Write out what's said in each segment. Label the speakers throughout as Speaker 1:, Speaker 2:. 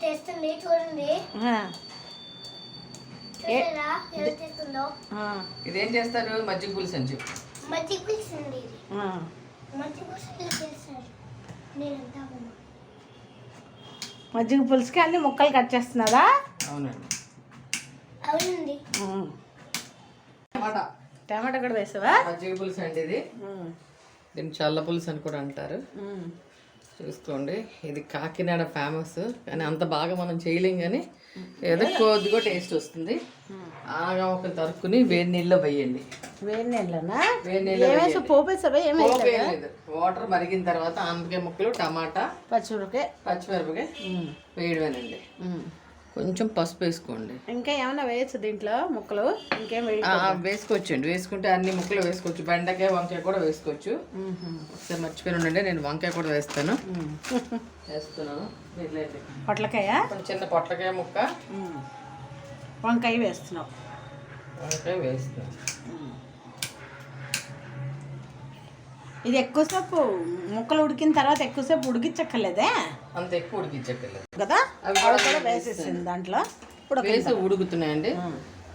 Speaker 1: తెస్తుంది చూడండి. చూసారా ఎలా తెస్తుందో?
Speaker 2: ఇదేం చేస్తారు? మజ్జిగ పులుసు అని చెప్పి.
Speaker 1: మజ్జిగ పులుసు అండి ఇది. మజ్జిగ పులుసు ఎలా చేస్తారు?
Speaker 3: మజ్జిగ పులుసుకి అన్ని ముక్కలు కట్ చేస్తున్నారా?
Speaker 2: అవునండి.
Speaker 1: అవునండి.
Speaker 3: టమాటా కూడా వేసావా?
Speaker 2: మజ్జిగ పులుసు అండి ఇది. దీన్ని చల్ల పులుసు అని కూడా అంటారు. చూసుకోండి, ఇది కాకినాడ ఫేమస్. కానీ అంత బాగా మనం చేయలేం, కానీ ఏదో కొద్దిగా టేస్ట్ వస్తుంది. ఆగా ఒక తరుక్కుని వేడి నీళ్ళలో వేయండి.
Speaker 3: వేడి నీళ్ళనా?
Speaker 2: వేడి నీళ్ళు
Speaker 3: పోపేసావా?
Speaker 2: వాటర్ మరిగిన తర్వాత ఆనపకాయ ముక్కలు, టమాటా, పచ్చిమిరపకాయ వేయడమేనండి. కొంచెం పసుపు వేసుకోండి.
Speaker 3: ఇంకా ఏమైనా వేయచ్చు దీంట్లో ముక్కలు? ఇంకేం
Speaker 2: వేసుకోవచ్చండి. వేసుకుంటే అన్ని ముక్కలు వేసుకోవచ్చు. బెండకాయ, వంకాయ కూడా వేసుకోవచ్చు. ఒకసారి మర్చిపోయి ఉండండి, నేను వంకాయ కూడా వేస్తున్నాను.
Speaker 3: పొట్లకాయ,
Speaker 2: చిన్న పొట్లకాయ ముక్క,
Speaker 3: వంకాయ వేస్తున్నావు.
Speaker 2: వంకాయ వేస్తున్నాను.
Speaker 3: ఇది ఎక్కువసేపు ముక్కలు ఉడికిన తర్వాత ఎక్కువసేపు ఉడికించక్కర్లేదే?
Speaker 2: అంత ఎక్కువ ఉడికించక్కర్లేదు
Speaker 3: కదా. అవి కూడా వేసేసింది దాంట్లో. ఇప్పుడు
Speaker 2: వేసి ఉడుకుతున్నాయండి.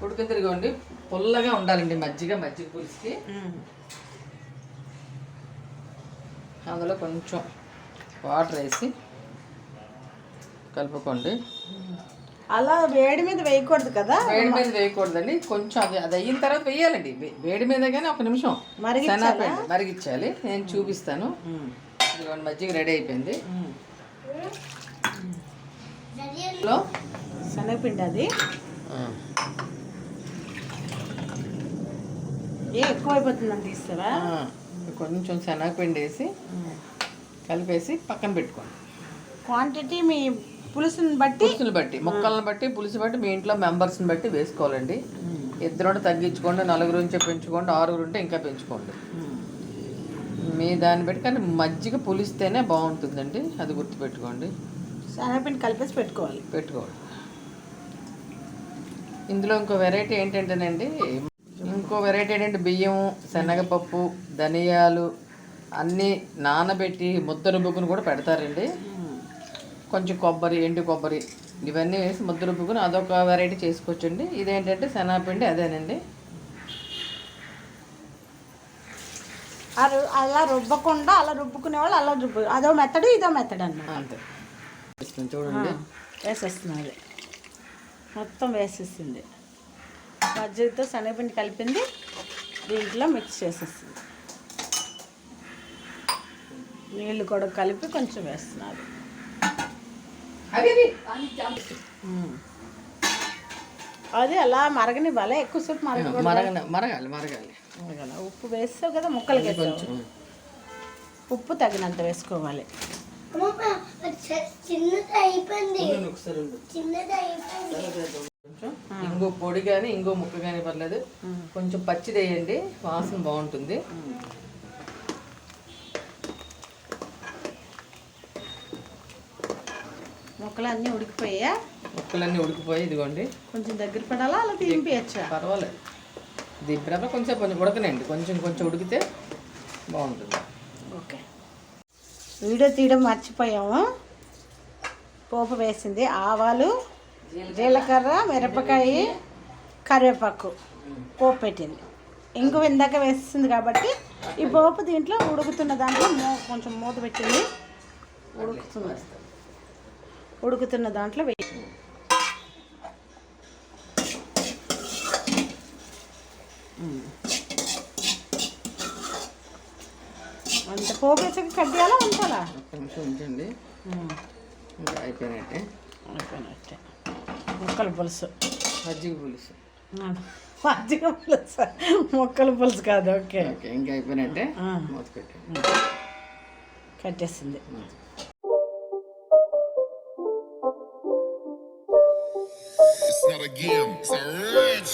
Speaker 2: ఉడికిన తిరిగండి, పుల్లగా ఉండాలండి మజ్జిగ పులుసుకి. అందులో కొంచెం వాటర్ వేసి కలుపుకోండి.
Speaker 3: అలా వేడి మీద వేయకూడదు కదా?
Speaker 2: వేడి మీద వేయకూడదండి. కొంచెం అది అయిన తర్వాత వేయాలండి. వేడి మీద కానీ ఒక నిమిషం మరిగించాలి. నేను చూపిస్తాను. ఇదిగోండి, మజ్జిగ రెడీ అయిపోయింది.
Speaker 3: శనగపిండి అది ఎక్కువ అయిపోతుందని తీస్తావా?
Speaker 2: కొంచెం శనగపిండి వేసి కలిపేసి పక్కన పెట్టుకోండి.
Speaker 3: క్వాంటిటీ మీ పులుసుని బట్టి
Speaker 2: ముక్కలను బట్టి పులుసు బట్టి మీ ఇంట్లో మెంబర్స్ని బట్టి వేసుకోవాలండి. ఇద్దరు తగ్గించుకోండి, 4 నుంచి పెంచుకోండి, 6 ఉంటే ఇంకా పెంచుకోండి. మీ దాన్ని బట్టి. కానీ మజ్జిగ పులిస్తేనే బాగుంటుందండి, అది గుర్తుపెట్టుకోండి.
Speaker 3: శనగపిండి కలిపేసి పెట్టుకోవాలి.
Speaker 2: ఇందులో ఇంకో వెరైటీ ఏంటంటేనండి, బియ్యం, శనగపప్పు, ధనియాలు అన్నీ నానబెట్టి ముద్ద రుబ్బుకుని కూడా పెడతారండి. కొంచెం కొబ్బరి, ఎండు కొబ్బరి ఇవన్నీ వేసి ముద్ద రుబ్బుకుని అదొక వెరైటీ చేసుకోవచ్చండి. ఇదేంటంటే శనగపిండి అదేనండి.
Speaker 3: అలా రుబ్బకుండా అలా రుబ్బుకునే వాళ్ళు అలా అదో మెథడ్, ఇదో మెథడ్ అన్నమాట.
Speaker 2: అంతే. చూడండి,
Speaker 3: వేసేస్తున్నది మొత్తం వేసేసింది. మజ్జిగతో శనగపిండి కలిపింది దీంట్లో మిక్స్ చేసేస్తుంది. నీళ్ళు కూడా కలిపి కొంచెం వేస్తున్నారు. అది అలా మరగనివ్వాలి. ఎక్కువసేపు
Speaker 2: మరగాలి.
Speaker 3: ఉప్పు వేస్తావు కదా ముక్కలకి, కొంచెం ఉప్పు తగినంత వేసుకోవాలి.
Speaker 2: ఇంకో పొడి కానీ ఇంకో ముక్క కానీ పర్లేదు, కొంచెం పచ్చిది వేయండి, వాసన బాగుంటుంది.
Speaker 3: ముక్కలన్నీ ఉడికిపోయి
Speaker 2: ఇదిగోండి.
Speaker 3: కొంచెం దగ్గర పడాలా, అలా తినిపించచ్చా?
Speaker 2: పర్వాలేదు. దిబ్బరలో కొంచెం ఉడకనండి, కొంచెం ఉడికితే బాగుంటుంది.
Speaker 3: ఓకే, వీడియో తీయడం మర్చిపోయాము. పోపు వేసింది, ఆవాలు, జీలకర్ర, మిరపకాయ, కరివేపాకు పోపు పెట్టింది. ఇంకో ఇందాక వేసింది కాబట్టి ఈ పోపు దీంట్లో ఉడుకుతున్న దాంట్లో కొంచెం మూత పెట్టింది. ఉడుకుతున్న దాంట్లో వేయి. అంత పోపు వేసాక కడ్డియాలా ఉంచాలా?
Speaker 2: ఒక్క నిమిషం ఉంచండి, ఇంకా అయిపోయినట్టే.
Speaker 3: ముక్కల పులుసు,
Speaker 2: మజ్జిగ పులుసు,
Speaker 3: ముక్కల పులుసు కాదు. ఓకే,
Speaker 2: ఇంకా అయిపోయినట్టే. మూత పెట్టి
Speaker 3: కట్టేసింది.
Speaker 4: It's not a game, it's a rich